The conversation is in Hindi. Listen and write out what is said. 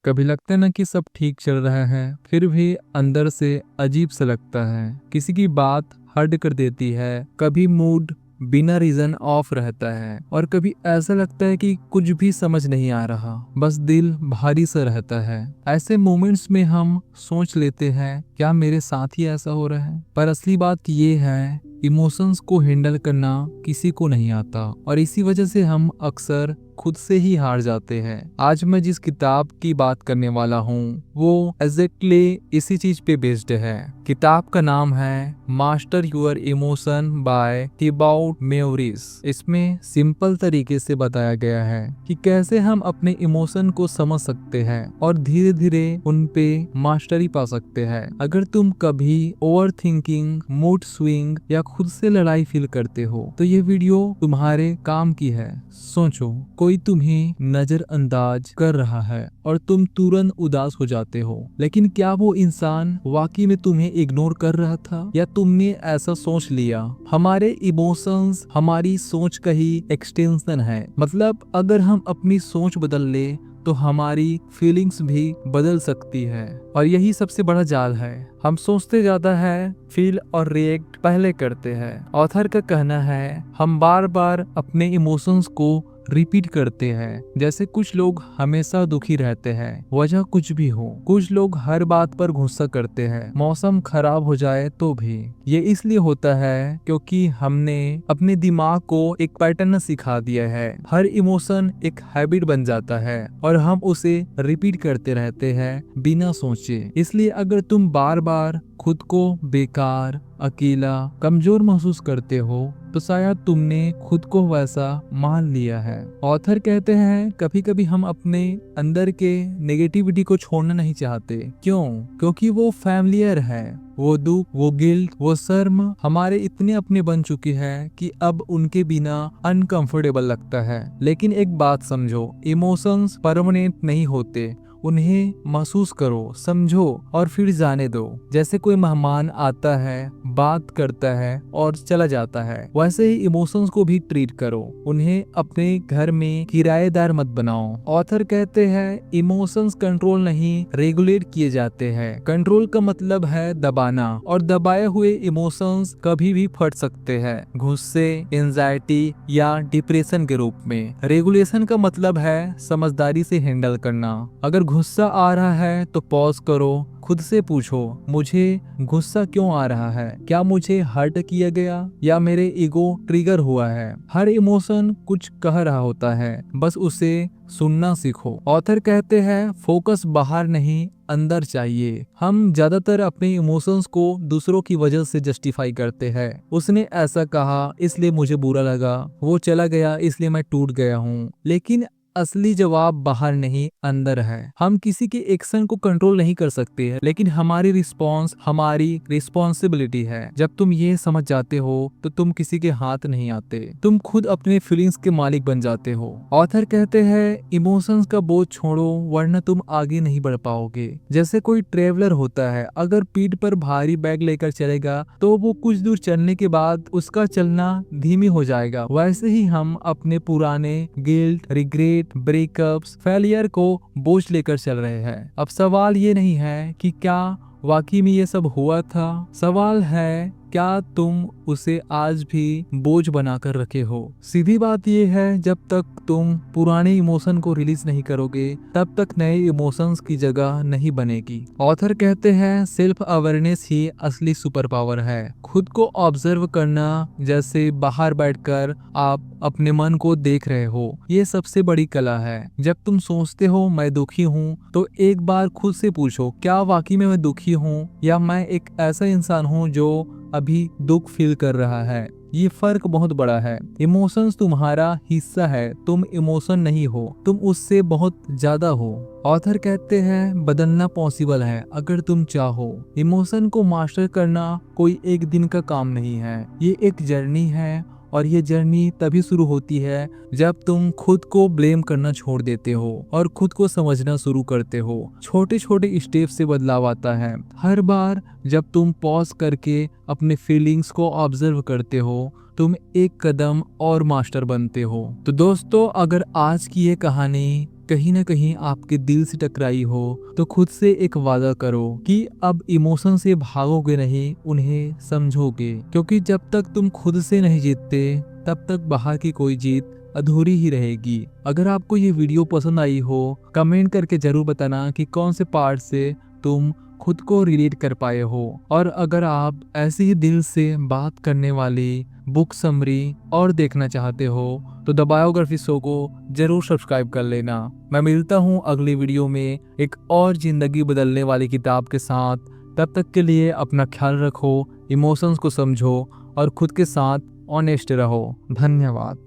कभी लगता है ना कि सब ठीक चल रहा है, फिर भी अंदर से अजीब सा लगता है। किसी की बात हर्ट कर देती है, कभी मूड बिना रीजन ऑफ रहता है और कभी ऐसा लगता है कि कुछ भी समझ नहीं आ रहा, बस दिल भारी सा रहता है। ऐसे मोमेंट्स में हम सोच लेते हैं क्या मेरे साथ ही ऐसा हो रहा है, पर असली बात ये है इमोशंस को हैंडल करना किसी को नहीं आता और इसी वजह से हम अक्सर खुद से ही हार जाते हैं। आज मैं जिस किताब की बात करने वाला हूँ वो एग्जैक्टली इसी चीज पे बेस्ड है। किताब का नाम है master your emotion bye Thibaut मेवरिस। इसमें सिंपल तरीके से बताया गया है कि कैसे हम अपने इमोशन को समझ सकते हैं और धीरे धीरे उन पे मास्टरी पा सकते हैं। अगर तुम कभी ओवर थिंकिंग, मूड स्विंग या खुद से लड़ाई फील करते हो तो ये वीडियो तुम्हारे काम की है। सोचो, कोई तुम्हें नजरअंदाज कर रहा है और तुम तुरंत उदास हो जाते हो, लेकिन क्या वो इंसान वाकई में तुम्हें इग्नोर कर रहा था या तुमने ऐसा सोच लिया? हमारे इमोशंस हमारी सोच का ही एक्सटेंशन है। मतलब अगर हम अपनी सोच बदल ले तो हमारी फीलिंग्स भी बदल सकती है और यही सबसे बड़ा जाल है। हम सोचते ज्यादा है, फील और रिएक्ट पहले करते हैं। ऑथर का कहना है हम बार बार अपने इमोशंस को रिपीट करते हैं। जैसे कुछ लोग हमेशा दुखी रहते हैं, वजह कुछ भी हो। कुछ लोग हर बात पर गुस्सा करते हैं, मौसम खराब हो जाए तो भी। ये इसलिए होता है क्योंकि हमने अपने दिमाग को एक पैटर्न सिखा दिया है। हर इमोशन एक हैबिट बन जाता है और हम उसे रिपीट करते रहते हैं बिना सोचे। इसलिए अगर तुम बार बार खुद को बेकार, अकेला, कमजोर महसूस करते हो तो शायद तुमने खुद को वैसा मान लिया है। ऑथर कहते हैं कभी कभी हम अपने अंदर के नेगेटिविटी को छोड़ना नहीं चाहते। क्यों? क्योंकि वो फैमिलियर है। वो दुख, वो गिल्ट, वो शर्म हमारे इतने अपने बन चुके हैं कि अब उनके बिना अनकंफर्टेबल लगता है। लेकिन एक बात समझो, इमोशंस परमानेंट नहीं होते। उन्हें महसूस करो, समझो और फिर जाने दो। जैसे कोई मेहमान आता है, बात करता है और चला जाता है, वैसे ही इमोशंस को भी ट्रीट करो। उन्हें अपने घर में किराएदार मत बनाओ। ऑथर कहते हैं इमोशंस कंट्रोल नहीं, रेगुलेट किए जाते हैं। कंट्रोल का मतलब है दबाना और दबाए हुए इमोशंस कभी भी फट सकते हैं, गुस्से, एंजाइटी या डिप्रेशन के रूप में। रेगुलेशन का मतलब है समझदारी से हैंडल करना। अगर गुस्सा आ रहा है तो पॉज करो, खुद से पूछो मुझे गुस्सा क्यों आ रहा है? क्या मुझे हर्ट किया गया या मेरे ईगो ट्रिगर हुआ है? हर इमोशन कुछ कह रहा होता है, बस उसे सुनना सीखो। ऑथर कहते हैं फोकस बाहर नहीं, अंदर चाहिए। हम ज्यादातर अपने इमोशंस को दूसरों की वजह से जस्टिफाई करते हैं। उसने ऐसा कहा इसलिए मुझे बुरा लगा, वो चला गया इसलिए मैं टूट गया हूँ। लेकिन असली जवाब बाहर नहीं, अंदर है। हम किसी के एक्शन को कंट्रोल नहीं कर सकते हैं, लेकिन हमारी रिस्पॉन्स हमारी रिस्पॉन्सिबिलिटी है। जब तुम ये समझ जाते हो तो तुम किसी के हाथ नहीं आते, तुम खुद अपने फीलिंग्स के मालिक बन जाते हो। ऑथर कहते हैं इमोशंस का बोझ छोड़ो वरना तुम आगे नहीं बढ़ पाओगे। जैसे कोई ट्रेवलर होता है, अगर पीठ पर भारी बैग लेकर चलेगा तो वो कुछ दूर चलने के बाद उसका चलना धीमी हो जाएगा। वैसे ही हम अपने पुराने गिल्ट, रिग्रेट, ब्रेकअप्स, फेलियर को बोझ लेकर चल रहे हैं। अब सवाल ये नहीं है कि क्या वाकई में ये सब हुआ था, सवाल है क्या तुम उसे आज भी बोझ बनाकर रखे हो। सीधी बात ये है जब तक तुम पुराने इमोशन को रिलीज नहीं करोगे तब तक नए इमोशंस की जगह नहीं बनेगी। ऑथर कहते हैं सेल्फ अवेयरनेस ही असली सुपर पावर है। खुद को ऑब्जर्व करना, जैसे बाहर बैठकर आप अपने मन को देख रहे हो, ये सबसे बड़ी कला है। जब तुम सोचते हो मैं दुखी हूँ तो एक बार खुद से पूछो क्या वाकई में मैं दुखी हूँ या मैं एक ऐसा इंसान हूँ जो अभी दुख फील कर रहा है। ये फर्क बहुत बड़ा है। इमोशंस तुम्हारा हिस्सा है, तुम इमोशन नहीं हो, तुम उससे बहुत ज्यादा हो। ऑथर कहते हैं बदलना पॉसिबल है अगर तुम चाहो। इमोशन को मास्टर करना कोई एक दिन का काम नहीं है, ये एक जर्नी है और ये जर्नी तभी शुरू होती है जब तुम खुद को ब्लेम करना छोड़ देते हो और खुद को समझना शुरू करते हो। छोटे छोटे स्टेप से बदलाव आता है। हर बार जब तुम पॉज करके अपने फीलिंग्स को ऑब्जर्व करते हो तुम एक कदम और मास्टर बनते हो। तो दोस्तों, अगर आज की ये कहानी कहीं ना कहीं आपके दिल से टकराई हो तो खुद से एक वादा करो कि अब इमोशन से भागोगे नहीं, उन्हें समझोगे। क्योंकि जब तक तुम खुद से नहीं जीतते तब तक बाहर की कोई जीत अधूरी ही रहेगी। अगर आपको ये वीडियो पसंद आई हो कमेंट करके जरूर बताना कि कौन से पार्ट से तुम खुद को रिलेट कर पाए हो। और अगर आप ऐसी ही दिल से बात करने वाली बुक समरी और देखना चाहते हो तो द बायोग्राफी शो को जरूर सब्सक्राइब कर लेना। मैं मिलता हूँ अगली वीडियो में एक और जिंदगी बदलने वाली किताब के साथ। तब तक के लिए अपना ख्याल रखो, इमोशंस को समझो और खुद के साथ ऑनेस्ट रहो। धन्यवाद।